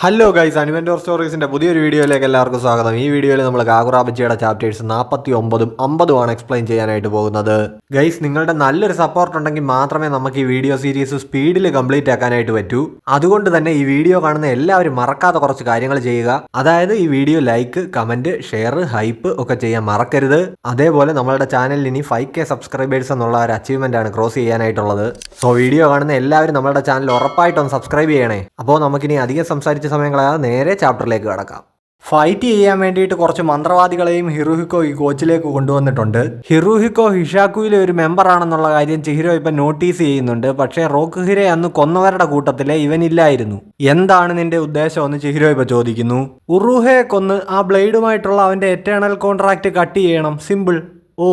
Hello guys, അനുവെന്റോർ സ്റ്റോറീസിൻ്റെ പുതിയൊരു വീഡിയോയിലേക്ക് എല്ലാവർക്കും സ്വാഗതം. ഈ വീഡിയോയിൽ നമ്മൾ കാഗുറാബച്ചിയുടെ ചാപ്റ്റേഴ്സ് 49ഉം 50ഉമാണ് എക്സ്പ്ലെയിൻ ചെയ്യാനായിട്ട് പോകുന്നത്. ഗൈസ്, നിങ്ങളുടെ നല്ലൊരു സപ്പോർട്ട് ഉണ്ടെങ്കിൽ മാത്രമേ നമുക്ക് ഈ വീഡിയോ സീരീസ് സ്പീഡിൽ കംപ്ലീറ്റ് ആക്കാനായിട്ട് പറ്റൂ. അതുകൊണ്ട് തന്നെ ഈ വീഡിയോ കാണുന്ന എല്ലാവരും മറക്കാതെ കുറച്ച് കാര്യങ്ങൾ ചെയ്യുക. അതായത് ഈ video like, comment, share, hype ഒക്കെ ചെയ്യാൻ മറക്കരുത്. അതേപോലെ നമ്മളുടെ ചാനലിൽ ഇനി 5K സബ്സ്ക്രൈബേഴ്സ് എന്നുള്ള ഒരു അച്ചീവ്മെൻ്റ് ആണ് ക്രോസ് ചെയ്യാനായിട്ടുള്ളത്. സോ വീഡിയോ കാണുന്ന എല്ലാവരും നമ്മളുടെ ചാനൽ ഉറപ്പായിട്ടൊന്ന് സബ്സ്ക്രൈബ് ചെയ്യണേ. അപ്പോൾ നമുക്കിനി അധികം സംസാരിച്ച സമയങ്ങളാണ് നേരെ ചാപ്റ്ററിലേക്ക് കടക്കാം. ഫൈറ്റ് ചെയ്യാൻ വേണ്ടിയിട്ട് കുറച്ച് മന്ത്രവാദികളെയും ഹിറുഹിക്കോ ഈ കോച്ചിലേക്ക് കൊണ്ടുവന്നിട്ടുണ്ട്. ഹിറുഹിക്കോ ഹിഷാക്കുയിലെ ഒരു മെമ്പർ ആണെന്നുള്ള കാര്യം ചിഹിരോ ഇപ്പം നോട്ടീസ് ചെയ്യുന്നുണ്ട്. പക്ഷേ റോക്കുഹിരെ അന്ന് കൊന്നവരുടെ കൂട്ടത്തിലെ ഇവനില്ലായിരുന്നു. എന്താണ് നിന്റെ ഉദ്ദേശമെന്ന് ചിഹിരോ ഇപ്പം ചോദിക്കുന്നു. ഉറുഹയെ കൊന്ന് ആ ബ്ലേഡുമായിട്ടുള്ള അവൻ്റെ എറ്റേണൽ കോൺട്രാക്റ്റ് കട്ട് ചെയ്യണം, സിമ്പിൾ. ഓ,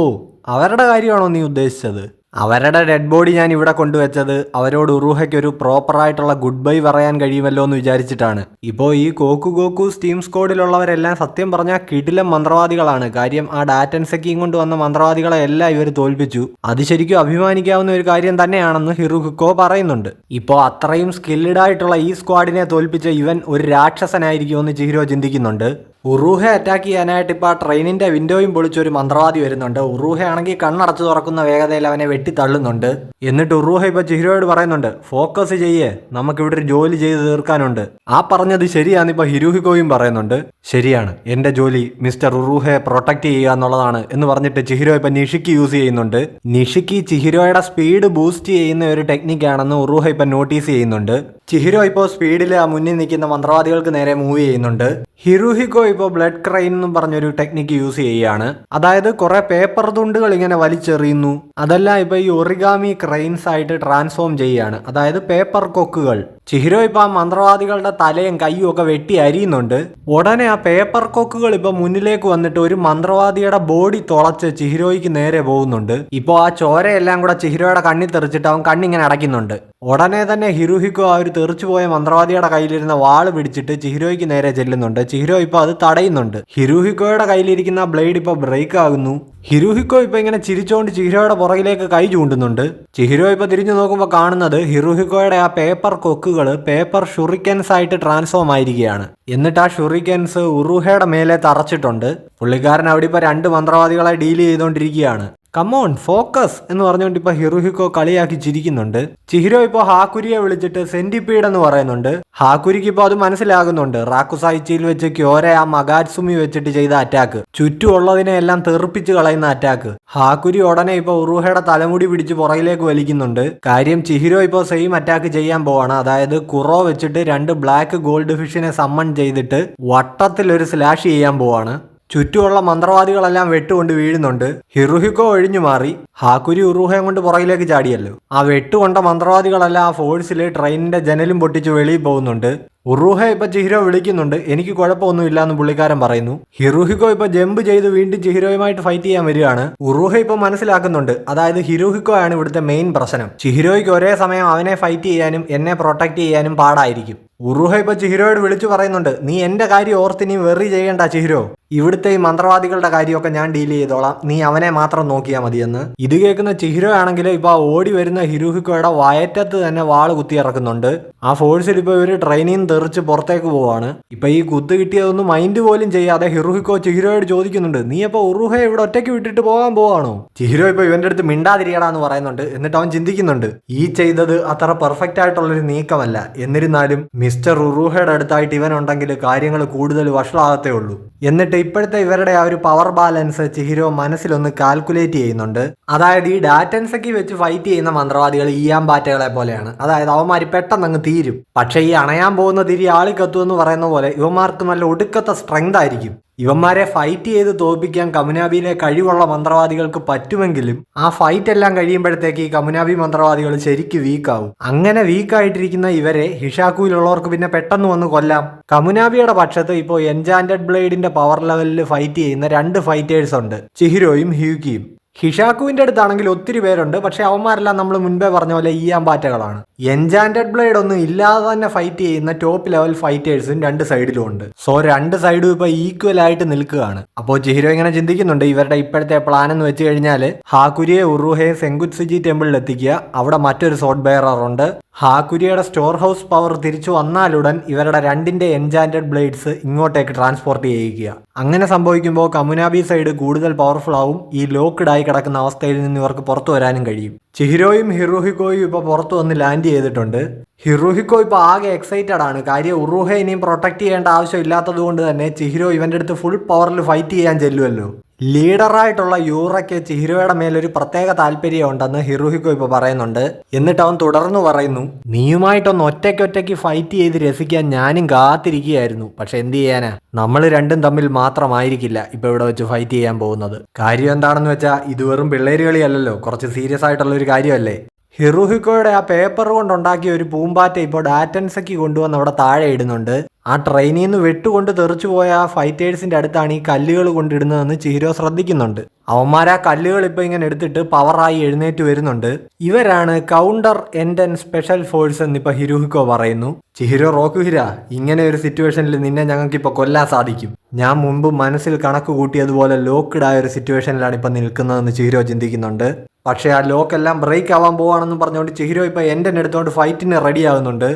അവരുടെ കാര്യമാണോ നീ ഉദ്ദേശിച്ചത്? അവരുടെ ഡെഡ് ബോഡി ഞാൻ ഇവിടെ കൊണ്ടുവച്ചത് അവരോട് ഉറുഹയ്ക്ക് ഒരു പ്രോപ്പറായിട്ടുള്ള ഗുഡ് ബൈ പറയാൻ കഴിയുമല്ലോ എന്ന് വിചാരിച്ചിട്ടാണ്. ഇപ്പോൾ ഈ ഗോക്കു ടീം സ്ക്വാഡിലുള്ളവരെല്ലാം സത്യം പറഞ്ഞാൽ കിടിലം മന്ത്രവാദികളാണ്. കാര്യം ആ ഡാറ്റൻസെക്കിയും കൊണ്ട് വന്ന മന്ത്രവാദികളെ എല്ലാം ഇവർ തോൽപ്പിച്ചു. അത് ശരിക്കും അഭിമാനിക്കാവുന്ന ഒരു കാര്യം തന്നെയാണെന്ന് ഹിറുഹിക്കോ പറയുന്നുണ്ട്. ഇപ്പോൾ അത്രയും സ്കിൽഡ് ആയിട്ടുള്ള ഈ സ്ക്വാഡിനെ തോൽപ്പിച്ച ഇവൻ ഒരു രാക്ഷസനായിരിക്കുമെന്ന് ചിഹിരോ ചിന്തിക്കുന്നുണ്ട്. ഉറുഹെ അറ്റാക്ക് ചെയ്യാനായിട്ട് ഇപ്പോൾ ആ ട്രെയിനിൻ്റെ വിൻഡോയും പൊളിച്ചൊരു മന്ത്രവാദി വരുന്നുണ്ട്. ഉറുഹ ആണെങ്കിൽ കണ്ണടച്ചു തുറക്കുന്ന വേഗതയിൽ അവനെ വെട്ടിത്തള്ളുന്നുണ്ട്. എന്നിട്ട് ഉറുഹ ഇപ്പോൾ ചിഹിരോയോട് പറയുന്നുണ്ട്, ഫോക്കസ് ചെയ്യേ, നമുക്കിവിടെ ഒരു ജോലി ചെയ്ത് തീർക്കാനുണ്ട്. ആ പറഞ്ഞത് ശരിയാന്ന് ഇപ്പോൾ ഹിരുഹിക്കോയും പറയുന്നുണ്ട്. ശരിയാണ്, എൻ്റെ ജോലി മിസ്റ്റർ ഉറുഹയെ പ്രൊട്ടക്ട് ചെയ്യുക എന്നുള്ളതാണ് എന്ന് പറഞ്ഞിട്ട് ചിഹിരോ ഇപ്പം നിഷിക്ക് യൂസ് ചെയ്യുന്നുണ്ട്. നിഷിക്ക് ചിഹിരോയുടെ സ്പീഡ് ബൂസ്റ്റ് ചെയ്യുന്ന ഒരു ടെക്നിക്കാണെന്ന് ഉറുഹ ഇപ്പം നോട്ടീസ് ചെയ്യുന്നുണ്ട്. ചിഹിരോ ഇപ്പോൾ സ്പീഡിൽ ആ മുന്നിൽ നിൽക്കുന്ന മന്ത്രവാദികൾക്ക് നേരെ മൂവ് ചെയ്യുന്നുണ്ട്. ഹിറുഹിക്കോ ഇപ്പോൾ ബ്ലഡ് ക്രൈൻ എന്നും പറഞ്ഞൊരു ടെക്നിക്ക് യൂസ് ചെയ്യുകയാണ്. അതായത് കുറെ പേപ്പർ തുണ്ടുകൾ ഇങ്ങനെ വലിച്ചെറിയുന്നു. അതെല്ലാം ഇപ്പോൾ ഈ ഒറിഗാമി ക്രൈൻസ് ആയിട്ട് ട്രാൻസ്ഫോം ചെയ്യുകയാണ്. അതായത് പേപ്പർ കൊക്കുകൾ. ചിഹിരോ ഇപ്പോൾ ആ മന്ത്രവാദികളുടെ തലയും കയ്യും ഒക്കെ വെട്ടി അരിയുന്നുണ്ട്. ഉടനെ ആ പേപ്പർ കൊക്കുകൾ ഇപ്പോൾ മുന്നിലേക്ക് വന്നിട്ട് ഒരു മന്ത്രവാദിയുടെ ബോഡി തുളച്ച് ചിഹിരോയ്ക്ക് നേരെ പോകുന്നുണ്ട്. ഇപ്പോൾ ആ ചോരയെല്ലാം കൂടെ ചിഹിരോയുടെ കണ്ണിൽ തെറിച്ചിട്ട് അവൻ കണ്ണിങ്ങനെ അടയ്ക്കുന്നുണ്ട്. ഉടനെ തന്നെ ഹിറുഹിക്കോ ആ ഒരു തെറിച്ചുപോയ മന്ത്രവാദിയുടെ കയ്യിലിരുന്ന വാള് പിടിച്ചിട്ട് ചിഹിരോയ്ക്ക് നേരെ ചെല്ലുന്നുണ്ട്. ചിഹിരോ ഇപ്പോൾ അത് തടയുന്നുണ്ട്. ഹിറുഹിക്കോയുടെ കയ്യിലിരിക്കുന്ന ബ്ലേഡ് ഇപ്പോൾ ബ്രേക്ക് ആകുന്നു. ഹിറുഹിക്കോ ഇപ്പോൾ ഇങ്ങനെ ചിരിച്ചുകൊണ്ട് ചിഹിരോയുടെ പുറകിലേക്ക് കൈ ചൂണ്ടുന്നുണ്ട്. ചിഹിരോ ഇപ്പോൾ തിരിഞ്ഞു നോക്കുമ്പോൾ കാണുന്നത് ഹിറുഹിക്കോയുടെ ആ പേപ്പർ കൊക്കുകൾ പേപ്പർ ഷുറിക്കൻസ് ആയിട്ട് ട്രാൻസ്ഫോം ആയിരിക്കുകയാണ്. എന്നിട്ട് ആ ഷുറിക്കൻസ് ഉറുഹയുടെ മേലെ തറച്ചിട്ടുണ്ട്. പുള്ളിക്കാരൻ അവിടെ ഇപ്പോൾ 2 മന്ത്രവാദികളെ ഡീൽ ചെയ്തുകൊണ്ടിരിക്കുകയാണ്. കമോൺ ഫോക്കസ് എന്ന് പറഞ്ഞുകൊണ്ട് ഇപ്പോൾ ഹിറുഹിക്കോ കളിയാക്കി ചിരിക്കുന്നുണ്ട്. ചിഹിരോ ഇപ്പോൾ ഹാക്കുരിയെ വിളിച്ചിട്ട് സെന്റിപീഡ് എന്ന് പറയുന്നുണ്ട്. ഹാക്കുരിക്ക് ഇപ്പോൾ അത് മനസ്സിലാകുന്നുണ്ട്. റാക്കുസൈച്ചിയിൽ വെച്ച് ക്യോരെ ആ മഗാറ്റ്സുമി വെച്ചിട്ട് ചെയ്ത അറ്റാക്ക്, ചുറ്റുമുള്ളതിനെ എല്ലാം തെറിപ്പിച്ച് കളയുന്ന അറ്റാക്ക്. ഹാക്കുരി ഉടനെ ഇപ്പോൾ ഉറുഹയുടെ തലമുടി പിടിച്ച് പുറകിലേക്ക് വലിക്കുന്നുണ്ട്. കാര്യം ചിഹിരോ ഇപ്പോൾ സെയിം അറ്റാക്ക് ചെയ്യാൻ പോവാണ്. അതായത് കുറോ വെച്ചിട്ട് 2 ബ്ലാക്ക് ഗോൾഡ് ഫിഷിനെ സമ്മൺ ചെയ്തിട്ട് വട്ടത്തിൽ ഒരു സ്ലാഷ് ചെയ്യാൻ പോവാണ്. ചുറ്റുമുള്ള മന്ത്രവാദികളെല്ലാം വെട്ടുകൊണ്ട് വീഴുന്നുണ്ട്. ഹിറുഹിക്കോ ഒഴിഞ്ഞു മാറി. ഹാക്കുരി ഉറുഹയും കൊണ്ട് പുറകിലേക്ക് ചാടിയല്ലോ. ആ വെട്ടുകൊണ്ട മന്ത്രവാദികളെല്ലാം ആ ഫോഴ്സിൽ ട്രെയിനിന്റെ ജനലും പൊട്ടിച്ച് വെളിയിൽ പോകുന്നുണ്ട്. ഉറുഹ ഇപ്പൊ ചിഹിരോ വിളിക്കുന്നുണ്ട്. എനിക്ക് കുഴപ്പമൊന്നുമില്ല എന്ന് പുള്ളിക്കാരൻ പറയുന്നു. ഹിറുഹിക്കോ ഇപ്പൊ ജമ്പ് ചെയ്ത് വീണ്ടും ചിഹിരോയുമായിട്ട് ഫൈറ്റ് ചെയ്യാൻ വരികയാണ്. ഉറുഹ ഇപ്പൊ മനസ്സിലാക്കുന്നുണ്ട്. അതായത് ഹിറുഹിക്കോ ആണ് ഇവിടുത്തെ മെയിൻ പ്രശ്നം. ചിഹിരോയ്ക്ക് ഒരേ സമയം അവനെ ഫൈറ്റ് ചെയ്യാനും എന്നെ പ്രൊട്ടക്ട് ചെയ്യാനും പാടായിരിക്കും. ഉറുഹ ഇപ്പൊ ചിഹിരോയോട് വിളിച്ചു പറയുന്നുണ്ട്, നീ എന്റെ കാര്യം ഓർത്ത് നീ വെറി ചെയ്യണ്ട ചിഹിരോ, ഇവിടുത്തെ ഈ മന്ത്രവാദികളുടെ കാര്യമൊക്കെ ഞാൻ ഡീൽ ചെയ്തോളാം, നീ അവനെ മാത്രം നോക്കിയാൽ മതിയെന്ന്. ഇത് കേൾക്കുന്ന ചിഹിരോ ആണെങ്കിൽ ഇപ്പൊ ഓടി വരുന്ന ഹിറുഹിക്കോയുടെ വയറ്റത്ത് തന്നെ വാള് കുത്തിയിറക്കുന്നുണ്ട്. ആ ഫോഴ്സിൽ ഇപ്പൊ ഇവര് ട്രെയിനിൽ നിന്ന് തെറിച്ച് പുറത്തേക്ക് പോവാണ്. ഇപ്പൊ ഈ കുത്ത് കിട്ടിയതൊന്നും മൈൻഡ് പോലും ചെയ്യാതെ ഹിറുഹിക്കോ ചിഹിരോയോട് ചോദിക്കുന്നുണ്ട്, നീ അപ്പൊ ഉറുഹയെ ഇവിടെ ഒറ്റയ്ക്ക് വിട്ടിട്ട് പോകാൻ പോവാണോ? ചിഹിരോ ഇപ്പൊ ഇവന്റെ അടുത്ത് മിണ്ടാതിരിയടാന്ന് പറയുന്നുണ്ട്. എന്നിട്ട് അവൻ ചിന്തിക്കുന്നുണ്ട്, ഈ ചെയ്തത് അത്ര പെർഫെക്റ്റ് ആയിട്ടുള്ളൊരു നീക്കമല്ല. എന്നിരുന്നാലും മിസ്റ്റർ ഉറുഹയുടെ അടുത്തായിട്ട് ഇവനുണ്ടെങ്കിൽ കാര്യങ്ങൾ കൂടുതൽ വഷളാകത്തേ ഉള്ളൂ. എന്നിട്ട് ഇപ്പോഴത്തെ ഇവരുടെ ആ ഒരു പവർ ബാലൻസ് ചിഹിരോ മനസ്സിലൊന്ന് കാൽക്കുലേറ്റ് ചെയ്യുന്നുണ്ട്. അതായത് ഈ ഡാറ്റൻസൊക്കെ വെച്ച് ഫൈറ്റ് ചെയ്യുന്ന മന്ത്രവാദികൾ ഈയാമ്പാറ്റകളെ പോലെയാണ്. അതായത് അവന്മാർ പെട്ടെന്ന് അങ്ങ് തീരും. പക്ഷേ ഈ അണയാൻ പോകുന്ന തിരി ആളിക്കത്തുമെന്ന് പറയുന്ന പോലെ ഇവന്മാർക്ക് നല്ല ഒടുക്കത്തെ സ്ട്രെങ്ത് ആയിരിക്കും. ഇവന്മാരെ ഫൈറ്റ് ചെയ്ത് തോൽപ്പിക്കാൻ കമുനാബിയിലെ കഴിവുള്ള മന്ത്രവാദികൾക്ക് പറ്റുമെങ്കിലും ആ ഫൈറ്റ് എല്ലാം കഴിയുമ്പോഴത്തേക്ക് ഈ കമുനാബി മന്ത്രവാദികൾ ശരിക്കും വീക്കാവും. അങ്ങനെ വീക്കായിട്ടിരിക്കുന്ന ഇവരെ ഹിഷാക്കുയിലുള്ളവർക്ക് പിന്നെ പെട്ടെന്ന് വന്ന് കൊല്ലാം. കമുനാബിയുടെ പക്ഷത്ത് ഇപ്പോൾ എൻചാന്റഡ് ബ്ലേഡിന്റെ പവർ ലെവലിൽ ഫൈറ്റ് ചെയ്യുന്ന 2 ഫൈറ്റേഴ്സ് ഉണ്ട്, ചിഹിരോയും ഹ്യൂക്കിയും. ഹിഷാക്കുവിന്റെ അടുത്താണെങ്കിൽ ഒത്തിരി പേരുണ്ട്. പക്ഷെ അവന്മാരെല്ലാം നമ്മൾ മുൻപേ പറഞ്ഞ പോലെ ഈയാമ്പാറ്റകളാണ്. എൻചാൻറ്റഡ് ബ്ലേഡ് ഒന്നും ഇല്ലാതെ തന്നെ ഫൈറ്റ് ചെയ്യുന്ന ടോപ്പ് ലെവൽ ഫൈറ്റേഴ്സും രണ്ട് സൈഡിലും ഉണ്ട്. സോ രണ്ട് സൈഡും ഇപ്പൊ ഈക്വൽ ആയിട്ട് നിൽക്കുകയാണ്. അപ്പോൾ ചിഹിരോ ഇങ്ങനെ ചിന്തിക്കുന്നുണ്ട്, ഇവരുടെ ഇപ്പോഴത്തെ പ്ലാൻ എന്ന് വെച്ച് കഴിഞ്ഞാൽ ഹാക്കുരിയെ ഉറുഹയെ സെങ്കുത്സുജി ടെമ്പിളിൽ എത്തിക്കുക. അവിടെ മറ്റൊരു സോഡ് ബെയറർ ഉണ്ട്. ഹാക്കുരിയുടെ സ്റ്റോർ ഹൗസ് പവർ തിരിച്ചു വന്നാലുടൻ ഇവരുടെ രണ്ടിന്റെ എൻചാൻറ്റഡ് ബ്ലേഡ്സ് ഇങ്ങോട്ടേക്ക് ട്രാൻസ്പോർട്ട് ചെയ്യിക്കുക. അങ്ങനെ സംഭവിക്കുമ്പോൾ കമുനാബി സൈഡ് കൂടുതൽ പവർഫുൾ ആവും. ഈ ലോക്ക്ഡ് ആയി കിടക്കുന്ന അവസ്ഥയിൽ നിന്ന് ഇവർക്ക് പുറത്തു വരാനും കഴിയും. ചിഹിരോയും ഹിറുഹിക്കോയും ഇപ്പൊ പുറത്തു വന്ന് ലാൻഡ് ചെയ്തിട്ടുണ്ട്. ഹിറുഹിക്കോ ഇപ്പൊ ആകെ എക്സൈറ്റഡ് ആണ്. കാര്യം ഉറുഹെ ഇനിയും പ്രൊട്ടക്ട് ചെയ്യേണ്ട ആവശ്യമില്ലാത്തത് കൊണ്ട് തന്നെ ചിഹിരോ ഇവന്റെ അടുത്ത് ഫുൾ പവറിൽ ഫൈറ്റ് ചെയ്യാൻ ചെല്ലുമല്ലോ. ലീഡറായിട്ടുള്ള യൂറയ്ക്ക് ചിഹിരോയുടെ മേലൊരു പ്രത്യേക താല്പര്യം ഉണ്ടെന്ന് ഹിറുഹിക്കോ ഇപ്പൊ പറയുന്നുണ്ട്. എന്നിട്ട് അവൻ തുടർന്ന് പറയുന്നു, നീയുമായിട്ടൊന്ന് ഒറ്റയ്ക്കൊറ്റയ്ക്ക് ഫൈറ്റ് ചെയ്ത് രസിക്കാൻ ഞാനും കാത്തിരിക്കുകയായിരുന്നു. പക്ഷെ എന്ത് ചെയ്യാനാ, നമ്മൾ രണ്ടും തമ്മിൽ മാത്രമായിരിക്കില്ല ഇപ്പൊ ഇവിടെ വെച്ച് ഫൈറ്റ് ചെയ്യാൻ പോകുന്നത്. കാര്യം എന്താണെന്ന് വെച്ചാൽ ഇത് വെറും പിള്ളേര് കളിയല്ലല്ലോ, കുറച്ച് സീരിയസ് ആയിട്ടുള്ള ഒരു കാര്യമല്ലേ. ഹിറുഹിക്കോയുടെ ആ പേപ്പർ കൊണ്ടുണ്ടാക്കിയ ഒരു പൂമ്പാറ്റ ഇപ്പോൾ ഡാറ്റൻസയ്ക്ക് കൊണ്ടുവന്ന് അവിടെ താഴെ ഇടുന്നുണ്ട്. ആ ട്രെയിനിൽ നിന്ന് വെട്ടുകൊണ്ട് തെറിച്ചു പോയ ആ ഫൈറ്റേഴ്സിന്റെ അടുത്താണ് ഈ കല്ലുകൾ കൊണ്ടിടുന്നതെന്ന് ചിഹിരോ ശ്രദ്ധിക്കുന്നുണ്ട്. അവന്മാർ ആ കല്ലുകൾ ഇപ്പൊ ഇങ്ങനെ എടുത്തിട്ട് പവറായി എഴുന്നേറ്റ് വരുന്നുണ്ട്. ഇവരാണ് കൗണ്ടർ എൻഡൻ സ്പെഷ്യൽ ഫോഴ്സ് എന്നിപ്പോ ഹിറുഹിക്കോ പറയുന്നു. ചിഹിരോ, റോക്കുഹിര, ഇങ്ങനെ ഒരു സിറ്റുവേഷനിൽ നിന്നെ ഞങ്ങൾക്കിപ്പോ കൊല്ലാൻ സാധിക്കും. ഞാൻ മുമ്പ് മനസ്സിൽ കണക്ക് കൂട്ടിയതുപോലെ ലോക്ക്ഡ് ആയ ഒരു സിറ്റുവേഷനിലാണ് ഇപ്പൊ നിൽക്കുന്നതെന്ന് ചിഹിരോ ചിന്തിക്കുന്നുണ്ട്. പക്ഷേ ആ ലോക്കെല്ലാം ബ്രേക്ക് ആവാൻ പോവാണെന്ന് പറഞ്ഞുകൊണ്ട് ചിഹിരോ ഇപ്പൊ എൻഡൻ എടുത്തുകൊണ്ട് ഫൈറ്റിന് റെഡി ആകുന്നുണ്ട്.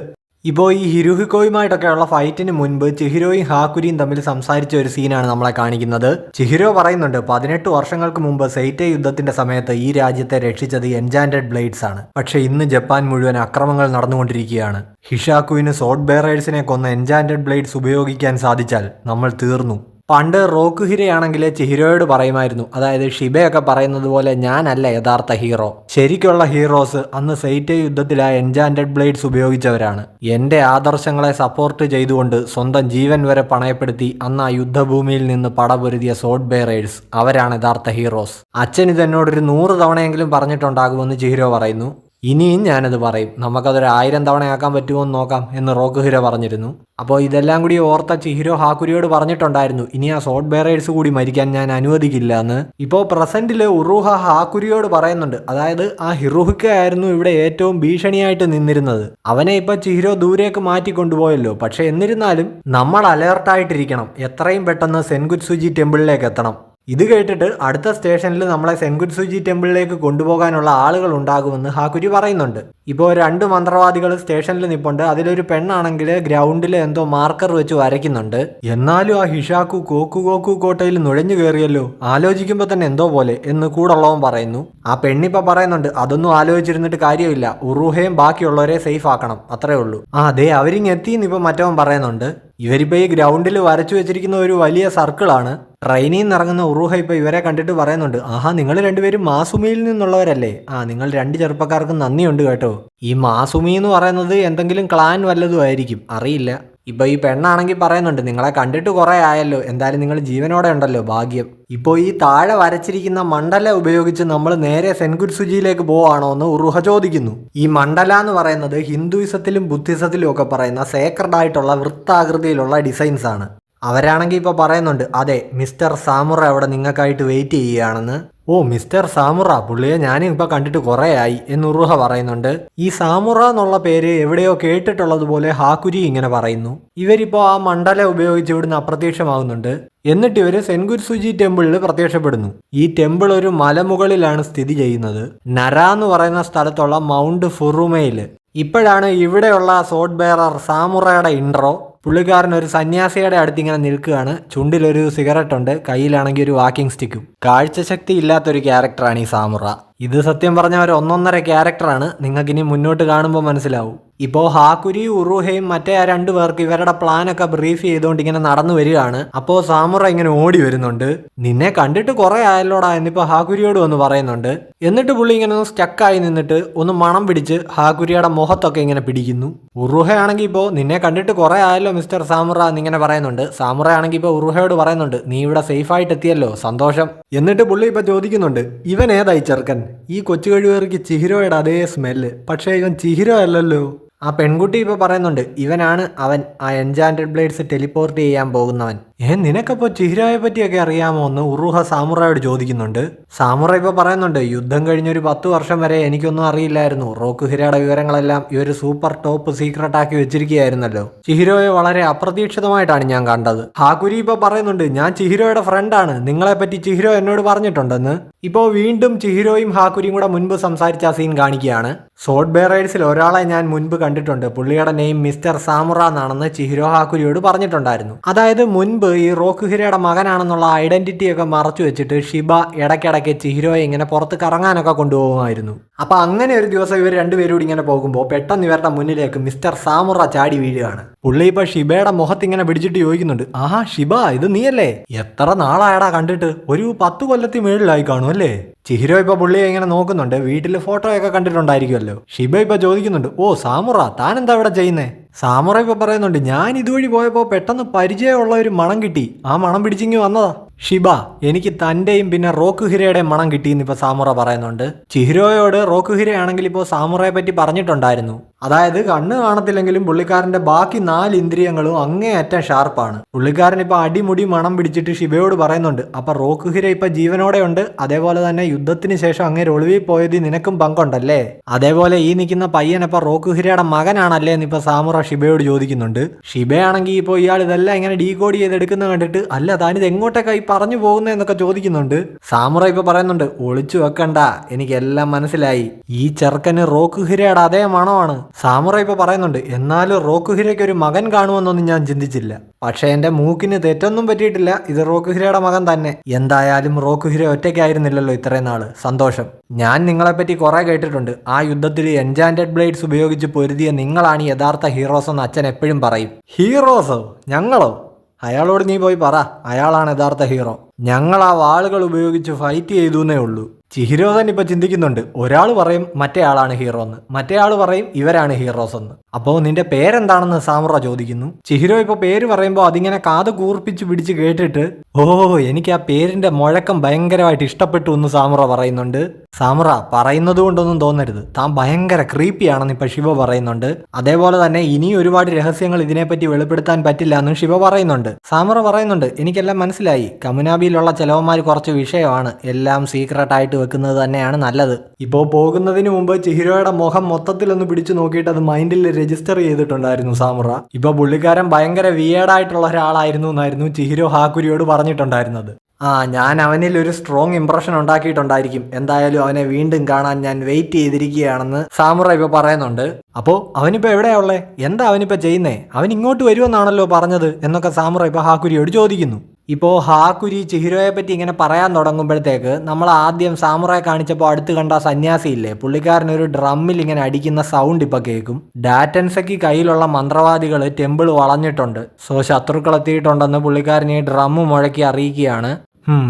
ഇപ്പോൾ ഈ ഹിരുഹിക്കോയുമായിട്ടൊക്കെയുള്ള ഫൈറ്റിന് മുൻപ് ചിഹിരോയും ഹാക്കുരിയും തമ്മിൽ സംസാരിച്ച ഒരു സീനാണ് നമ്മളെ കാണിക്കുന്നത്. ചിഹിരോ പറയുന്നുണ്ട്, 18 വർഷങ്ങൾക്ക് മുമ്പ് സെയ്റ്റേ യുദ്ധത്തിന്റെ സമയത്ത് ഈ രാജ്യത്തെ രക്ഷിച്ചത് എൻചാൻറ്റഡ് ബ്ലേഡ്സ് ആണ്. പക്ഷെ ഇന്ന് ജപ്പാൻ മുഴുവൻ അക്രമങ്ങൾ നടന്നുകൊണ്ടിരിക്കുകയാണ്. ഹിഷാക്കുവിന് സോഡ് ബെയറേഴ്സിനെ കൊന്ന എൻചാൻറ്റഡ് ബ്ലേഡ്സ് ഉപയോഗിക്കാൻ സാധിച്ചാൽ നമ്മൾ തീർന്നു. പണ്ട് റോക്കുഹിരയാണെങ്കിൽ ചിഹിരോയോട് പറയുമായിരുന്നു, അതായത് ഷിബയൊക്കെ പറയുന്നത് പോലെ ഞാനല്ല യഥാർത്ഥ ഹീറോ. ശരിക്കുള്ള ഹീറോസ് അന്ന് സെയ്റ്റേ യുദ്ധത്തിൽ ആ എൻചാൻറ്റഡ് ബ്ലേഡ്സ് ഉപയോഗിച്ചവരാണ്. എന്റെ ആദർശങ്ങളെ സപ്പോർട്ട് ചെയ്തുകൊണ്ട് സ്വന്തം ജീവൻ വരെ പണയപ്പെടുത്തി അന്ന് ആ യുദ്ധഭൂമിയിൽ നിന്ന് പടപൊരുതിയ സോഡ് ബെയറേഴ്സ്, അവരാണ് യഥാർത്ഥ ഹീറോസ്. അച്ഛൻ ഇതെന്നോടൊരു 100 തവണയെങ്കിലും പറഞ്ഞിട്ടുണ്ടാകുമെന്ന് ചിഹിരോ പറയുന്നു. ഇനിയും ഞാനത് പറയും, നമുക്കതൊരു 1000 തവണയാക്കാൻ പറ്റുമോ എന്ന് നോക്കാം എന്ന് റോക്കുഹിര പറഞ്ഞിരുന്നു. അപ്പോൾ ഇതെല്ലാം കൂടി ഓർത്ത ചിഹിരോ ഹാക്കുരിയോട് പറഞ്ഞിട്ടുണ്ടായിരുന്നു, ഇനി ആ സോഡ് ബെയറേഴ്സ് കൂടി മരിക്കാൻ ഞാൻ അനുവദിക്കില്ല എന്ന്. ഇപ്പോൾ പ്രസന്റിൽ ഉറുഹ ഹാക്കുരിയോട് പറയുന്നുണ്ട്, അതായത് ആ ഹിറുഹിക്ക ആയിരുന്നു ഇവിടെ ഏറ്റവും ഭീഷണിയായിട്ട് നിന്നിരുന്നത്. അവനെ ഇപ്പൊ ചിഹിരോ ദൂരേക്ക് മാറ്റി കൊണ്ടുപോയല്ലോ. പക്ഷെ എന്നിരുന്നാലും നമ്മൾ അലേർട്ടായിട്ടിരിക്കണം, എത്രയും പെട്ടെന്ന് സെൻകുത്സുജി ടെമ്പിളിലേക്ക് എത്തണം. ഇത് കേട്ടിട്ട് അടുത്ത സ്റ്റേഷനിൽ നമ്മളെ സെൻകുത്സുജി ടെമ്പിളിലേക്ക് കൊണ്ടുപോകാനുള്ള ആളുകൾ ഉണ്ടാകുമെന്ന് ഹാക്കുരി പറയുന്നുണ്ട്. ഇപ്പോൾ 2 മന്ത്രവാദികൾ സ്റ്റേഷനിൽ നിൽപ്പുണ്ട്. അതിലൊരു പെണ്ണാണെങ്കിൽ ഗ്രൗണ്ടിൽ എന്തോ മാർക്കർ വെച്ച് വരയ്ക്കുന്നുണ്ട്. എന്നാലും ആ ഹിഷാക്കു കോക്കു കോട്ടയിൽ നുഴഞ്ഞു കയറിയല്ലോ, ആലോചിക്കുമ്പോൾ തന്നെ എന്തോ പോലെ എന്ന് കൂടുള്ളവൻ പറയുന്നു. ആ പെണ്ണിപ്പോൾ പറയുന്നുണ്ട്, അതൊന്നും ആലോചിച്ചിരുന്നിട്ട് കാര്യമില്ല, ഉറുഹയും ബാക്കിയുള്ളവരെ സേഫ് ആക്കണം, അത്രേ ഉള്ളൂ. അതെ അവരിങ്ങ് എത്തിയെന്ന് ഇപ്പം മറ്റവൻ പറയുന്നുണ്ട്. ഇവരിപ്പോൾ ഈ ഗ്രൗണ്ടിൽ വരച്ചു വെച്ചിരിക്കുന്ന ഒരു വലിയ സർക്കിളാണ്. ട്രെയിനിൽ നിന്ന് ഇറങ്ങുന്ന ഉറുഹ ഇപ്പോൾ ഇവരെ കണ്ടിട്ട് പറയുന്നുണ്ട്, ആഹാ നിങ്ങൾ രണ്ടുപേരും മാസുമിയിൽ നിന്നുള്ളവരല്ലേ, നിങ്ങൾ 2 ചെറുപ്പക്കാർക്ക് നന്ദിയുണ്ട് കേട്ടോ. ഈ മാസുമി എന്ന് പറയുന്നത് എന്തെങ്കിലും ക്ലാൻ വല്ലതും ആയിരിക്കും, അറിയില്ല. ഇപ്പോൾ ഈ പെണ്ണാണെങ്കിൽ പറയുന്നുണ്ട്, നിങ്ങളെ കണ്ടിട്ട് കുറേ ആയല്ലോ, എന്തായാലും നിങ്ങൾ ജീവനോടെ ഉണ്ടല്ലോ, ഭാഗ്യം. ഇപ്പോൾ ഈ താഴെ വരച്ചിരിക്കുന്ന മണ്ഡല ഉപയോഗിച്ച് നമ്മൾ നേരെ സെൻകുത്സുജിയിലേക്ക് പോവാണോ എന്ന് ഉറുഹ ചോദിക്കുന്നു. ഈ മണ്ഡല എന്ന് പറയുന്നത് ഹിന്ദുയിസത്തിലും ബുദ്ധിസത്തിലും ഒക്കെ പറയുന്ന സേക്രഡ് ആയിട്ടുള്ള വൃത്താകൃതിയിലുള്ള ഡിസൈൻസ് ആണ്. അവരാണെങ്കിൽ ഇപ്പോൾ പറയുന്നുണ്ട്, അതെ മിസ്റ്റർ സാമുറ അവിടെ നിങ്ങൾക്കായിട്ട് വെയിറ്റ് ചെയ്യുകയാണെന്ന്. ഓ മിസ്റ്റർ സാമുറ, പുള്ളിയെ ഞാനും ഇപ്പോൾ കണ്ടിട്ട് കുറേ ആയി എന്ന് ഉറുഹ പറയുന്നുണ്ട്. ഈ സാമുറ എന്നുള്ള പേര് എവിടെയോ കേട്ടിട്ടുള്ളതുപോലെ ഹാക്കുരി ഇങ്ങനെ പറയുന്നു. ഇവരിപ്പോൾ ആ മണ്ഡല ഉപയോഗിച്ച് ഇവിടുന്ന് അപ്രത്യക്ഷമാകുന്നുണ്ട്. എന്നിട്ട് ഇവർ സെൻകുത്സുജി ടെമ്പിളിൽ പ്രത്യക്ഷപ്പെടുന്നു. ഈ ടെമ്പിൾ ഒരു മലമുകളിലാണ് സ്ഥിതി ചെയ്യുന്നത്, നര എന്ന് പറയുന്ന സ്ഥലത്തുള്ള മൗണ്ട് ഫുറുമയിൽ. ഇപ്പോഴാണ് ഇവിടെയുള്ള സോഡ് ബെയറർ സാമുറയുടെ ഇൻട്രോ. പുള്ളിക്കാരൻ ഒരു സന്യാസിയുടെ അടുത്ത് ഇങ്ങനെ നിൽക്കുകയാണ്. ചുണ്ടിലൊരു സിഗരറ്റ് ഉണ്ട്, കയ്യിലാണെങ്കിൽ ഒരു വാക്കിംഗ് സ്റ്റിക്കും. കാഴ്ചശക്തി ഇല്ലാത്തൊരു ക്യാരക്ടറാണ് ഈ സാമുറ. ഇത് സത്യം പറഞ്ഞ ഒരു 1.5 ക്യാരക്ടറാണ്. നിങ്ങൾക്കിനി മുന്നോട്ട് കാണുമ്പോൾ മനസ്സിലാവും. ഇപ്പോൾ ഹാക്കുരിയും ഉറുഹയും മറ്റേ ആ 2 പേർക്ക് ഇവരുടെ പ്ലാനൊക്കെ ബ്രീഫ് ചെയ്തുകൊണ്ട് ഇങ്ങനെ നടന്നു വരികയാണ്. അപ്പോൾ സാമുറ ഇങ്ങനെ ഓടി വരുന്നുണ്ട്. നിന്നെ കണ്ടിട്ട് കുറേ ആയല്ലോടാ എന്നിപ്പോൾ ഹാക്കുരിയോട് വന്ന് പറയുന്നുണ്ട്. എന്നിട്ട് പുള്ളി ഇങ്ങനെ ഒന്ന് സ്റ്റക്കായി നിന്നിട്ട് ഒന്ന് മണം പിടിച്ച് ഹാക്കുരിയുടെ മുഖത്തൊക്കെ ഇങ്ങനെ പിടിക്കുന്നു. ഉറുഹയാണെങ്കിൽ ഇപ്പോൾ നിന്നെ കണ്ടിട്ട് കുറേ ആയല്ലോ മിസ്റ്റർ സാമുറ എന്നിങ്ങനെ പറയുന്നുണ്ട്. സാമുറ ആണെങ്കിൽ ഇപ്പോൾ ഉറുഹയോട് പറയുന്നുണ്ട്, നീ ഇവിടെ സേഫായിട്ട് എത്തിയല്ലോ, സന്തോഷം. എന്നിട്ട് പുള്ളി ഇപ്പോൾ ചോദിക്കുന്നുണ്ട്, ഇവൻ ഏതായി ചെറുക്കൻ? ഈ കൊച്ചു കഴിവേറിക്ക് ചിഹിരോയുടെ അതേ സ്മെല്ല്, പക്ഷേ ഇവൻ ചിഹിരോ അല്ലല്ലോ. ആ പെൺകുട്ടി ഇപ്പോൾ പറയുന്നുണ്ട് ഇവനാണ് അവൻ, ആ എൻചാൻറ്റഡ് ബ്ലേഡ്സ് ടെലിപ്പോർട്ട് ചെയ്യാൻ പോകുന്നവൻ. നിനക്കപ്പോൾ ചിഹിരോയെ പറ്റിയൊക്കെ അറിയാമോ എന്ന് ഉറുഹ സാമുറായോട് ചോദിക്കുന്നുണ്ട്. സാമുറ ഇപ്പോൾ പറയുന്നുണ്ട് യുദ്ധം കഴിഞ്ഞൊരു 10 വർഷം വരെ എനിക്കൊന്നും അറിയില്ലായിരുന്നു. റോക്കുഹിരയുടെ വിവരങ്ങളെല്ലാം ഇവർ സൂപ്പർ ടോപ്പ് സീക്രട്ട് ആക്കി വെച്ചിരിക്കുകയായിരുന്നല്ലോ. ചിഹിരോയെ വളരെ അപ്രതീക്ഷിതമായിട്ടാണ് ഞാൻ കണ്ടത്. ഹാക്കുരി ഇപ്പോൾ പറയുന്നുണ്ട് ഞാൻ ചിഹിരോയുടെ ഫ്രണ്ടാണ്, നിങ്ങളെപ്പറ്റി ചിഹിരോ എന്നോട് പറഞ്ഞിട്ടുണ്ടെന്ന്. ഇപ്പോൾ വീണ്ടും ചിഹിരോയും ഹാക്കുരിയും കൂടെ മുൻപ് സംസാരിച്ച ആ സീൻ കാണിക്കുകയാണ്. സോഡ് ബെയറേഴ്സിൽ ഒരാളെ ഞാൻ മുൻപ് കണ്ടിട്ടുണ്ട്, പുള്ളിയുടെ നെയിം മിസ്റ്റർ സാമുറ എന്നാണെന്ന് ചിഹിരോ ഹാക്കുരിയോട് പറഞ്ഞിട്ടുണ്ടായിരുന്നു. അതായത് മുൻപ് ഈ റോക്കുഹിരയുടെ മകനാണെന്നുള്ള ഐഡന്റിറ്റി ഒക്കെ മറച്ചു വെച്ചിട്ട് ഷിബ ഇടയ്ക്കിടയ്ക്ക് ചിഹിരോയെ ഇങ്ങനെ പുറത്ത് കറങ്ങാനൊക്കെ കൊണ്ടുപോകുമായിരുന്നു. അപ്പൊ അങ്ങനെ ഒരു ദിവസം ഇവർ രണ്ടുപേരും ഇങ്ങനെ പോകുമ്പോൾ പെട്ടെന്ന് ഇവരുടെ മുന്നിലേക്ക് മിസ്റ്റർ സാമുറ ചാടി വീഴുകയാണ്. പുള്ളി ഇപ്പൊ ഷിബയുടെ മുഖത്ത് ഇങ്ങനെ പിടിച്ചിട്ട് ചോദിക്കുന്നുണ്ട്, ആഹാ ഷിബ ഇത് നീയല്ലേ, എത്ര നാളായടാ കണ്ടിട്ട്, ഒരു 10 കൊല്ലത്തിൽ മേളിലായി കാണും അല്ലേ. ചിഹിരോ ഇപ്പൊ പുള്ളിയെ ഇങ്ങനെ നോക്കുന്നുണ്ട്, വീട്ടില് ഫോട്ടോ ഒക്കെ കണ്ടിട്ടുണ്ടായിരിക്കുമല്ലോ. ഷിബ ഇപ്പൊ ചോദിക്കുന്നുണ്ട്, ഓ സാമുറ താൻ എന്താ ഇവിടെ ചെയ്യുന്നേ. സാമുറ ഇപ്പൊ പറയുന്നുണ്ട്, ഞാൻ ഇതുവഴി പോയപ്പോ പെട്ടെന്ന് പരിചയമുള്ള ഒരു മണം കിട്ടി, ആ മണം പിടിച്ചിങ്ങി വന്നതാ. ഷിബ എനിക്ക് തന്റെയും പിന്നെ റോക്കുഹിരയുടെയും മണം കിട്ടിയെന്ന് ഇപ്പൊ സാമുറ പറയുന്നുണ്ട്. ചിഹിരോയോട് റോക്കുഹിരയാണെങ്കിൽ ഇപ്പോൾ സാമുറയെ പറ്റി പറഞ്ഞിട്ടുണ്ടായിരുന്നു. അതായത് കണ്ണ് കാണത്തില്ലെങ്കിലും പുള്ളിക്കാരന്റെ ബാക്കി 4 ഇന്ദ്രിയങ്ങളും അങ്ങേയറ്റം ഷാർപ്പാണ്. പുള്ളിക്കാരൻ ഇപ്പൊ അടിമുടി മണം പിടിച്ചിട്ട് ഷിബയോട് പറയുന്നുണ്ട്, അപ്പൊ റോക്കുഹിര ഇപ്പൊ ജീവനോടെ ഉണ്ട്, അതേപോലെ തന്നെ യുദ്ധത്തിന് ശേഷം അങ്ങേര് ഒളിവിൽ പോയത് നിനക്കും പങ്കുണ്ടല്ലേ, അതേപോലെ ഈ നിൽക്കുന്ന പയ്യനപ്പൊ റോക്കുഹിരയുടെ മകനാണല്ലേ എന്ന് ഇപ്പൊ സാമുറ ഷിബയോട് ചോദിക്കുന്നുണ്ട്. ഷിബയാണെങ്കിൽ ഇപ്പോൾ ഇയാൾ ഇതെല്ലാം ഇങ്ങനെ ഡീകോഡ് ചെയ്തെടുക്കുന്ന കണ്ടിട്ട് അല്ല താനിത് എങ്ങോട്ടേക്കായി പറഞ്ഞു പോകുന്നതെന്നൊക്കെ ചോദിക്കുന്നുണ്ട്. സാമുറ ഇപ്പൊ പറയുന്നുണ്ട്, ഒളിച്ചു വെക്കണ്ട, എനിക്കെല്ലാം മനസ്സിലായി, ഈ ചെറുക്കന് റോക്കുഹിരയുടെ അതേ മണമാണ്. സാമുറ ഇപ്പൊ പറയുന്നുണ്ട്, എന്നാലും റോക്കുഹിരയ്ക്ക് ഒരു മകൻ കാണുമെന്നൊന്നും ഞാൻ ചിന്തിച്ചില്ല, പക്ഷെ എന്റെ മൂക്കിന് തെറ്റൊന്നും പറ്റിയിട്ടില്ല, ഇത് റോക്കുഹിരയുടെ മകൻ തന്നെ. എന്തായാലും റോക്കുഹിര ഒറ്റയ്ക്കായിരുന്നില്ലല്ലോ ഇത്രയും നാള്, സന്തോഷം. ഞാൻ നിങ്ങളെപ്പറ്റി കുറെ കേട്ടിട്ടുണ്ട്, ആ യുദ്ധത്തിൽ എൻചാൻറ്റഡ് ബ്ലേഡ്സ് ഉപയോഗിച്ച് പൊരുതിയ നിങ്ങളാണ് യഥാർത്ഥ ഹീറോസ് എന്ന് അച്ഛൻ എപ്പോഴും പറയും. ഹീറോസോ? ഞങ്ങളോ? അയാളോട് നീ പോയി പറ, അയാളാണ് യഥാർത്ഥ ഹീറോ. ഞങ്ങൾ ആ വാളുകൾ ഉപയോഗിച്ച് ഫൈറ്റ് ചെയ്തു എന്നേ ഉള്ളൂ. ചിഹിരോ തന്നെ ഇപ്പൊ ചിന്തിക്കുന്നുണ്ട്, ഒരാൾ പറയും മറ്റേ ആളാണ് ഹീറോ എന്ന്, മറ്റേ ആൾ പറയും ഇവരാണ് ഹീറോസ് എന്ന്. അപ്പോൾ നിന്റെ പേരെന്താണെന്ന് സാമുറ ചോദിക്കുന്നു. ചിഹിരോ ഇപ്പൊ പേര് പറയുമ്പോൾ അതിങ്ങനെ കാത് കൂർപ്പിച്ച് പിടിച്ച് കേട്ടിട്ട്, ഓ എനിക്ക് ആ പേരിന്റെ മുഴക്കം ഭയങ്കരമായിട്ട് ഇഷ്ടപ്പെട്ടു എന്ന് സാമുറ പറയുന്നുണ്ട്. സാമുറ പറയുന്നത് കൊണ്ടൊന്നും തോന്നരുത്, താൻ ഭയങ്കര ക്രീപ്പിയാണെന്ന് ഇപ്പൊ ശിവ പറയുന്നുണ്ട്. അതേപോലെ തന്നെ ഇനി ഒരുപാട് രഹസ്യങ്ങൾ ഇതിനെപ്പറ്റി വെളിപ്പെടുത്താൻ പറ്റില്ല എന്നും ശിവ പറയുന്നുണ്ട്. സാമുറ പറയുന്നുണ്ട്, എനിക്കെല്ലാം മനസ്സിലായി, കമുനാബിയിലുള്ള ചെലവന്മാർ കുറച്ച് വിഷയമാണ്, എല്ലാം സീക്രട്ട് ആയിട്ട് വെക്കുന്നത് തന്നെയാണ് നല്ലത്. ഇപ്പോൾ പോകുന്നതിന് മുമ്പ് ചിഹിരോയുടെ മുഖം മൊത്തത്തിലൊന്ന് പിടിച്ചു നോക്കിയിട്ട് അത് മൈൻഡിൽ രജിസ്റ്റർ ചെയ്തിട്ടുണ്ടായിരുന്നു സാമുറ. ഇപ്പൊ പുള്ളിക്കാരൻ ഭയങ്കര വിയേർഡായിട്ടുള്ള ഒരാളായിരുന്നു എന്നായിരുന്നു ചിഹിരോ ഹാക്കുരിയോട് പറഞ്ഞിട്ടുണ്ടായിരുന്നത്. ഞാൻ അവനിൽ ഒരു സ്ട്രോങ് ഇംപ്രഷൻ ഉണ്ടാക്കിയിട്ടുണ്ടായിരിക്കും, എന്തായാലും അവനെ വീണ്ടും കാണാൻ ഞാൻ വെയിറ്റ് ചെയ്തിരിക്കുകയാണെന്ന് സാമുറ ഇപ്പൊ പറയുന്നുണ്ട്. അപ്പോ അവനിപ്പോ എവിടെയാ ഉള്ളേ, എന്താ അവനിപ്പോ ചെയ്യുന്നേ, അവൻ ഇങ്ങോട്ട് വരുമെന്നാണല്ലോ പറഞ്ഞത് എന്നൊക്കെ സാമുറ ഇപ്പൊ ഹാക്കുരിയോട് ചോദിക്കുന്നു. ഇപ്പോൾ ഹാക്കുരി ചിഹിരോയെ പറ്റി ഇങ്ങനെ പറയാൻ തുടങ്ങുമ്പോഴത്തേക്ക് നമ്മൾ ആദ്യം സാമുറായെ കാണിച്ചപ്പോൾ അടുത്ത് കണ്ട സന്യാസി ഇല്ലേ, പുള്ളിക്കാരൻ ഒരു ഡ്രമ്മിൽ ഇങ്ങനെ അടിക്കുന്ന സൗണ്ട് ഇപ്പൊ കേൾക്കും. ഡാറ്റൻസയ്ക്ക് കയ്യിലുള്ള മന്ത്രവാദികൾ ടെമ്പിൾ വളഞ്ഞിട്ടുണ്ട്, സോ ശത്രുക്കൾ എത്തിയിട്ടുണ്ടെന്ന് പുള്ളിക്കാരൻ ഈ ഡ്രമ്മ് മുഴക്കി അറിയിക്കുകയാണ്.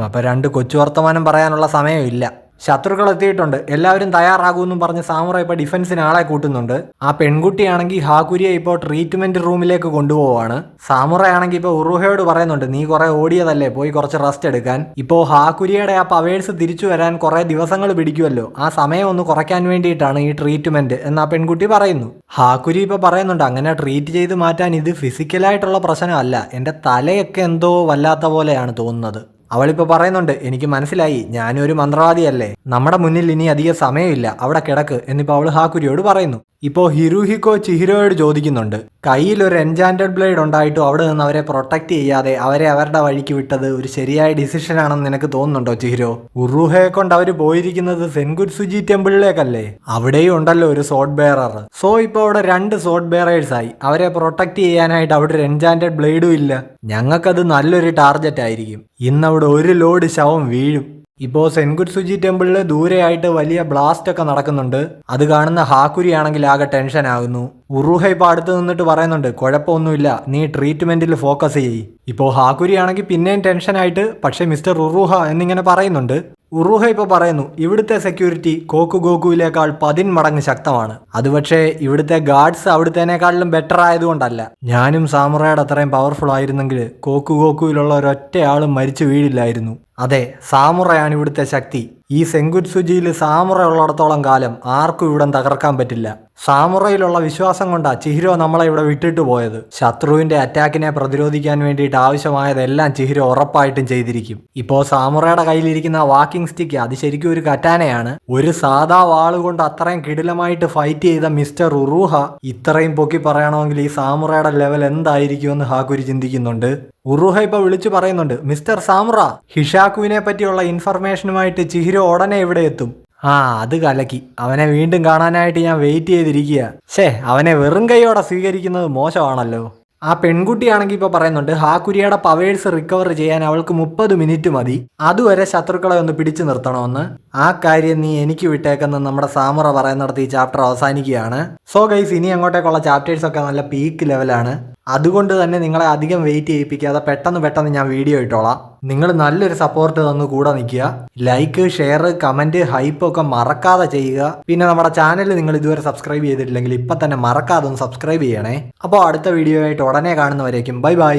അപ്പൊ 2 കൊച്ചു വർത്തമാനം പറയാനുള്ള സമയമില്ല. ശത്രുക്കൾ എത്തിയിട്ടുണ്ട്, എല്ലാവരും തയ്യാറാകുമെന്നും പറഞ്ഞ് സാമുറ ഇപ്പൊ ഡിഫൻസിന് ആളെ കൂട്ടുന്നുണ്ട്. ആ പെൺകുട്ടിയാണെങ്കിൽ ഹാക്കുരിയെ ഇപ്പോൾ ട്രീറ്റ്മെന്റ് റൂമിലേക്ക് കൊണ്ടുപോവാണ്. സാമുറയാണെങ്കിൽ ഇപ്പൊ ഉറുഹയോട് പറയുന്നുണ്ട്, നീ കുറെ ഓടിയതല്ലേ, പോയി കുറച്ച് റെസ്റ്റ് എടുക്കാൻ. ഇപ്പോൾ ഹാക്കുരിയുടെ ആ പവേഴ്സ് തിരിച്ചു വരാൻ കുറെ ദിവസങ്ങൾ പിടിക്കുമല്ലോ, ആ സമയം ഒന്ന് കുറയ്ക്കാൻ വേണ്ടിയിട്ടാണ് ഈ ട്രീറ്റ്മെന്റ് എന്ന് ആ പെൺകുട്ടി പറയുന്നു. ഹാക്കുരി ഇപ്പൊ പറയുന്നുണ്ട്, അങ്ങനെ ട്രീറ്റ് ചെയ്ത് മാറ്റാൻ ഇത് ഫിസിക്കലായിട്ടുള്ള പ്രശ്നമല്ല, എന്റെ തലയൊക്കെ എന്തോ വല്ലാത്ത പോലെയാണ് തോന്നുന്നത്. അവളിപ്പോൾ പറയുന്നുണ്ട്, എനിക്ക് മനസ്സിലായി, ഞാനും ഒരു മന്ത്രവാദിയല്ലേ, നമ്മുടെ മുന്നിൽ ഇനി അധികം സമയമില്ല, അവിടെ കിടക്ക് എന്നിപ്പോൾ അവൾ ഹാക്കുരിയോട് പറയുന്നു. ഇപ്പോൾ ഹിരുഹിക്കോ ചിഹിരോയോട് ചോദിക്കുന്നുണ്ട്, കയ്യിൽ ഒരു എൻചാൻറ്റഡ് ബ്ലേഡ് ഉണ്ടായിട്ടും അവിടെ നിന്ന് അവരെ പ്രൊട്ടക്ട് ചെയ്യാതെ അവരെ അവരുടെ വഴിക്ക് വിട്ടത് ഒരു ശരിയായ ഡിസിഷൻ ആണെന്ന് നിനക്ക് തോന്നുന്നുണ്ടോ ചിഹിരോ? ഉറുഹയെ കൊണ്ട് അവർ പോയിരിക്കുന്നത് സെൻഗുത്സുജി ടെമ്പിളിലേക്കല്ലേ, അവിടെയും ഉണ്ടല്ലോ ഒരു സോഡ് ബെയറർ. സോ ഇപ്പോൾ അവിടെ 2 സോഡ് ബെയറേഴ്സ് ആയി, അവരെ പ്രൊട്ടക്ട് ചെയ്യാനായിട്ട് അവിടെ ഒരു എൻചാൻറ്റഡ് ബ്ലേഡും ഇല്ല. ഞങ്ങൾക്കത് നല്ലൊരു ടാർഗറ്റ് ആയിരിക്കും, ഇന്നവിടെ ഒരു ലോഡ് ശവം വീഴും. ഇപ്പോൾ സെൻഗുത്സുജി ടെമ്പിളിൽ ദൂരെയായിട്ട് വലിയ ബ്ലാസ്റ്റ് ഒക്കെ നടക്കുന്നുണ്ട്. അത് കാണുന്ന ഹാക്കുരി ആണെങ്കിൽ ആകെ ടെൻഷൻ ആകുന്നു. ഉറുഹ ഇപ്പോൾ അടുത്ത് നിന്നിട്ട് പറയുന്നുണ്ട്, കുഴപ്പമൊന്നുമില്ല, നീ ട്രീറ്റ്മെന്റിൽ ഫോക്കസ് ചെയ്യ്. ഇപ്പോൾ ഹാക്കുരി ആണെങ്കിൽ പിന്നെയും ടെൻഷനായിട്ട്, പക്ഷേ മിസ്റ്റർ ഉറുഹ എന്നിങ്ങനെ പറയുന്നുണ്ട്. ഉറുഹ ഇപ്പോൾ പറയുന്നു, ഇവിടുത്തെ സെക്യൂരിറ്റി കോക്കു ഗോക്കുവിലേക്കാൾ 10 മടങ്ങ് ശക്തമാണ്. അത് പക്ഷേ ഇവിടുത്തെ ഗാർഡ്സ് അവിടുത്തേനേക്കാളിലും ബെറ്റർ ആയതുകൊണ്ടല്ല. ഞാനും സാമുറയുടെ അത്രയും പവർഫുൾ ആയിരുന്നെങ്കിൽ കോക്കു ഗോക്കുവിലുള്ള ഒരൊറ്റ ആളും മരിച്ചു വീഴില്ലായിരുന്നു. അതെ, സാമുറയാണ് ഇവിടുത്തെ ശക്തി. ഈ സെങ്കുറ്റ്സുജിയിൽ സാമുറ ഉള്ളിടത്തോളം കാലം ആർക്കും ഇവിടം തകർക്കാൻ പറ്റില്ല. സാമുറയിലുള്ള വിശ്വാസം കൊണ്ടാ ചിഹിരോ നമ്മളെ ഇവിടെ വിട്ടിട്ട് പോയത്. ശത്രുവിന്റെ അറ്റാക്കിനെ പ്രതിരോധിക്കാൻ വേണ്ടിയിട്ട് ആവശ്യമായതെല്ലാം ചിഹിരോ ഉറപ്പായിട്ടും ചെയ്തിരിക്കും. ഇപ്പോ സാമുറയുടെ കയ്യിലിരിക്കുന്ന വാക്കിംഗ് സ്റ്റിക്ക് അത് ശരിക്കും ഒരു കറ്റാനയാണ്. ഒരു സാധാ വാളുകൊണ്ട് അത്രയും കിടിലമായിട്ട് ഫൈറ്റ് ചെയ്ത മിസ്റ്റർ ഉറൂഹ ഇത്രയും പൊക്കി പറയണമെങ്കിൽ ഈ സാമുറയുടെ ലെവൽ എന്തായിരിക്കുമെന്ന് ഹാക്കുരി ചിന്തിക്കുന്നുണ്ട്. ഉറൂഹ ഇപ്പൊ വിളിച്ചു പറയുന്നുണ്ട്, മിസ്റ്റർ സാമുറ, ഹിഷാക്കുവിനെ പറ്റിയുള്ള ഇൻഫർമേഷനുമായിട്ട് ചിഹിരോ ഉടനെ ഇവിടെ എത്തും. അത് കലക്കി. അവനെ വീണ്ടും കാണാനായിട്ട് ഞാൻ വെയിറ്റ് ചെയ്തിരിക്കുക. അവനെ വെറും കൈയോടെ സ്വീകരിക്കുന്നത് മോശമാണല്ലോ. ആ പെൺകുട്ടിയാണെങ്കിൽ ഇപ്പോൾ പറയുന്നുണ്ട് ഹാക്കുരിയുടെ പവേഴ്സ് റിക്കവർ ചെയ്യാൻ അവൾക്ക് 30 മിനിറ്റ് മതി, അതുവരെ ശത്രുക്കളെ ഒന്ന് പിടിച്ചു നിർത്തണമെന്ന്. ആ കാര്യം നീ എനിക്ക് വിട്ടേക്കെന്ന് നമ്മുടെ സാമുറ പറയുന്നിടത്ത് ഈ ചാപ്റ്റർ അവസാനിക്കുകയാണ്. സോ ഗൈസ്, ഇനി അങ്ങോട്ടേക്കുള്ള ചാപ്റ്റേഴ്സൊക്കെ നല്ല പീക്ക് ലെവലാണ്. അതുകൊണ്ട് തന്നെ നിങ്ങളെ അധികം വെയിറ്റ് ചെയ്യിപ്പിക്കാതെ പെട്ടെന്ന് ഞാൻ വീഡിയോ ഇട്ടോളാം. നിങ്ങൾ നല്ലൊരു സപ്പോർട്ട് തന്നു കൂടെ നിൽക്കുക. ലൈക്ക്, ഷെയർ, കമൻറ്റ്, ഹൈപ്പ് ഒക്കെ മറക്കാതെ ചെയ്യുക. പിന്നെ നമ്മുടെ ചാനൽ നിങ്ങൾ ഇതുവരെ സബ്സ്ക്രൈബ് ചെയ്തിട്ടില്ലെങ്കിൽ ഇപ്പം തന്നെ മറക്കാതെ ഒന്ന് സബ്സ്ക്രൈബ് ചെയ്യണേ. അപ്പോൾ അടുത്ത വീഡിയോ ആയിട്ട് ഉടനെ കാണുന്നവരേക്കും ബൈ ബൈ.